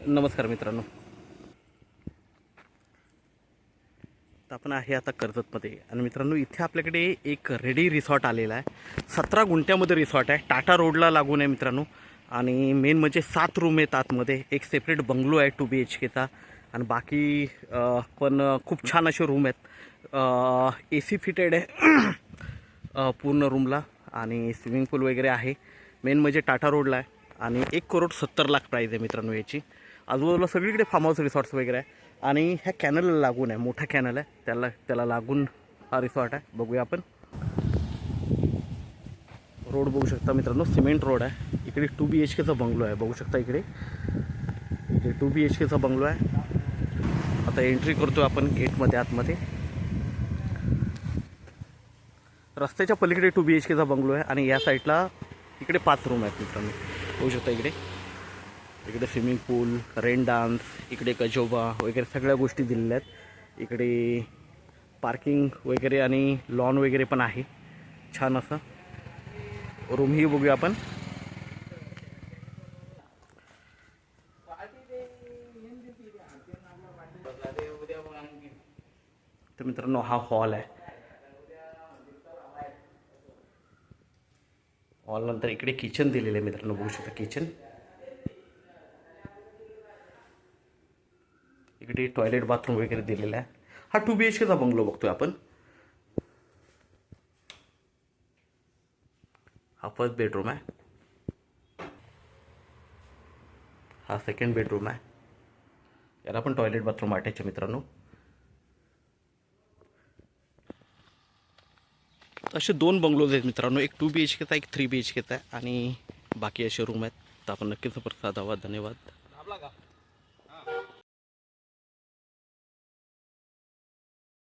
नमस्कार मित्रांनो, तर आपण आहे आता कर्जतमध्ये आणि मित्रांनो इथे आपल्याकडे एक रेडी रिसॉर्ट आलेला आहे. 17 गुंठ्यामध्ये रिसॉर्ट आहे. टाटा रोडला लागून आहे मित्रांनो. आणि मेन म्हणजे 7 रूम आहेत आतमध्ये. एक सेपरेट बंगलो आहे 2 BHKचा आणि बाकी पण खूप छान असे रूम आहेत. AC फिटेड आहे पूर्ण रूमला आणि स्विमिंग पूल वगैरे आहे. मेन म्हणजे टाटा रोडला आहे आणि 1,70,00,000 प्राईज आहे मित्रांनो याची. आजूबाजूला सगळीकडे फार्म हाऊस रिसॉर्ट्स वगैरे आहे आणि ह्या कॅनलला लागून आहे, मोठा कॅनल आहे, त्याला लागून हा रिसॉर्ट आहे. बघूया आपण. रोड बघू शकता मित्रांनो, सिमेंट रोड आहे. इकडे 2 BHKचा बंगलो आहे, बघू शकता. इकडे 2 BHKचा बंगलो आहे. आता एंट्री करतो आपण गेटमध्ये आतमध्ये. रस्त्याच्या पलीकडे 2 BHKचा बंगलो आहे आणि या साईडला इकडे 5 रूम आहेत मित्रांनो. बघू शकता इकडे स्विमिंग पूल, रेन डान्स, इकडे कजोबा वगैरे सगळ्या गोष्टी दिलेल्या आहेत. इकडे पार्किंग वगैरे आणि लॉन वगैरे पण आहे. छान असं रूमही बघूया आपण. तर मित्रांनो हा हॉल आहे. हॉल नंतर इकडे किचन दिलेलं आहे मित्रांनो, बघू शकता किचन. इकडे टॉयलेट बाथरूम वगैरे दिलेला आहे. हा 2 BHKचा बंगलो बघतोय आपण. हा फर्स्ट बेडरूम आहे. हा सेकंड बेडरूम आहे. याला पण टॉयलेट बाथरूम वाटायचे मित्रांनो. असे 2 बंगलोज आहेत मित्रांनो, एक 2 BHKचा, एक 3 BHKचा आहे आणि बाकी असे रूम आहेत. तर आपण नक्कीच प्रसाद हवा. धन्यवाद.